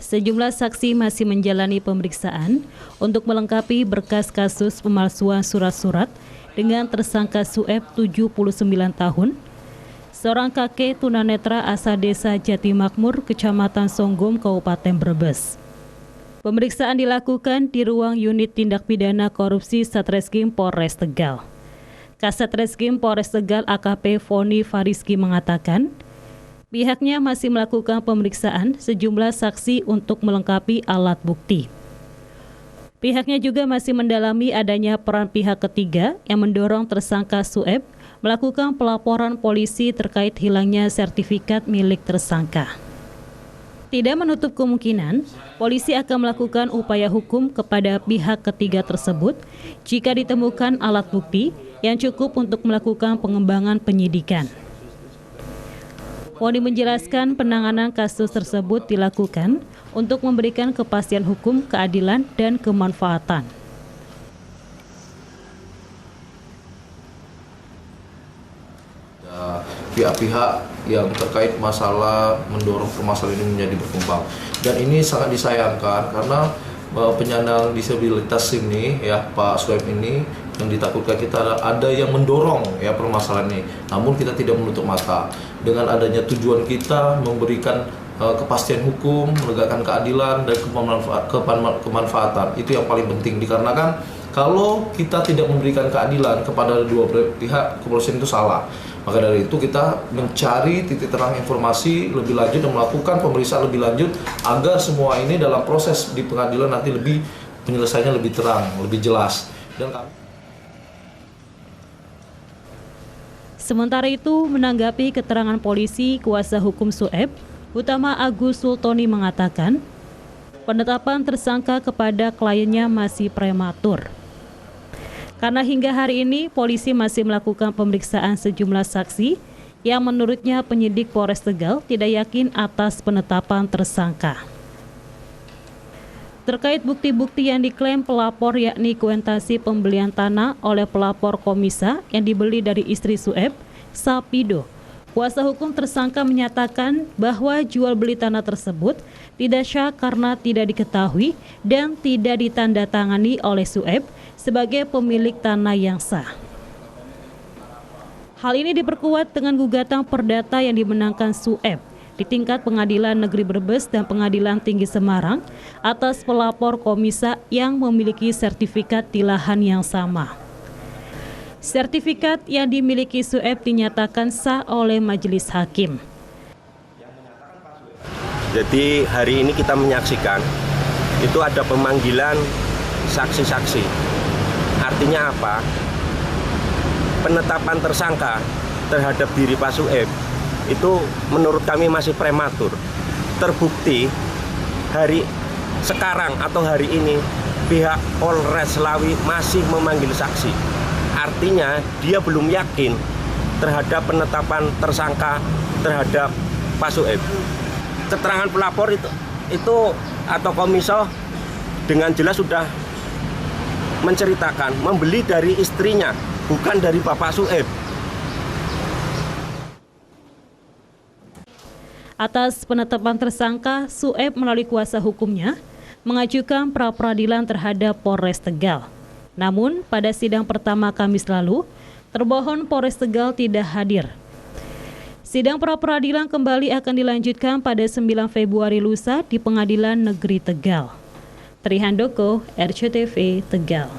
Sejumlah saksi masih menjalani pemeriksaan untuk melengkapi berkas kasus pemalsuan surat-surat dengan tersangka Sueb 79 tahun, seorang kakek tunanetra asal desa Jatimakmur, Kecamatan Songgom, Kabupaten Brebes. Pemeriksaan dilakukan di ruang unit tindak pidana korupsi Satreskrim Polres Tegal. Kasat Reskrim Polres Tegal AKP Foni Fariski mengatakan, pihaknya masih melakukan pemeriksaan sejumlah saksi untuk melengkapi alat bukti. Pihaknya juga masih mendalami adanya peran pihak ketiga yang mendorong tersangka Sueb melakukan pelaporan polisi terkait hilangnya sertifikat milik tersangka. Tidak menutup kemungkinan, polisi akan melakukan upaya hukum kepada pihak ketiga tersebut jika ditemukan alat bukti yang cukup untuk melakukan pengembangan penyidikan. Foni menjelaskan penanganan kasus tersebut dilakukan untuk memberikan kepastian hukum, keadilan, dan kemanfaatan. Pihak-pihak yang terkait masalah mendorong permasalahan ini menjadi berkembang, dan ini sangat disayangkan karena penyandang disabilitas ini ya Pak Sueb ini yang ditakutkan kita ada yang mendorong ya permasalahan ini. Namun kita tidak menutup mata dengan adanya tujuan kita memberikan kepastian hukum, menegakkan keadilan dan kemanfaatan. Itu yang paling penting, dikarenakan kalau kita tidak memberikan keadilan kepada dua pihak, kepolisian itu salah. Maka dari itu kita mencari titik terang informasi lebih lanjut dan melakukan pemeriksaan lebih lanjut agar semua ini dalam proses di pengadilan nanti lebih penyelesaiannya lebih terang, lebih jelas. Dan sementara itu, menanggapi keterangan polisi, kuasa hukum Sueb, Utama Agus Sultoni mengatakan, penetapan tersangka kepada kliennya masih prematur. Karena hingga hari ini polisi masih melakukan pemeriksaan sejumlah saksi yang menurutnya penyidik Polres Tegal tidak yakin atas penetapan tersangka. Terkait bukti-bukti yang diklaim pelapor yakni kuitasi pembelian tanah oleh pelapor Komisa yang dibeli dari istri Sueb, Sapido, kuasa hukum tersangka menyatakan bahwa jual beli tanah tersebut tidak sah karena tidak diketahui dan tidak ditandatangani oleh Sueb sebagai pemilik tanah yang sah. Hal ini diperkuat dengan gugatan perdata yang dimenangkan Sueb di tingkat Pengadilan Negeri Brebes dan Pengadilan Tinggi Semarang atas pelapor Komisa yang memiliki sertifikat di lahan yang sama. Sertifikat yang dimiliki Sueb dinyatakan sah oleh majelis hakim. Jadi hari ini kita menyaksikan itu ada pemanggilan saksi-saksi. Artinya apa? Penetapan tersangka terhadap diri Pak Sueb itu menurut kami masih prematur. Terbukti hari sekarang atau hari ini pihak Polres Slawi masih memanggil saksi. Artinya dia belum yakin terhadap penetapan tersangka terhadap Pak Sueb. Keterangan pelapor itu atau Komiso dengan jelas sudah menceritakan membeli dari istrinya, bukan dari Bapak Sueb. Atas penetapan tersangka, Sueb melalui kuasa hukumnya mengajukan pra-peradilan terhadap Polres Tegal. Namun, pada sidang pertama Kamis lalu, termohon Polres Tegal tidak hadir. Sidang pra-peradilan kembali akan dilanjutkan pada 9 Februari lusa di Pengadilan Negeri Tegal. Trihandoko, RCTV, Tegal.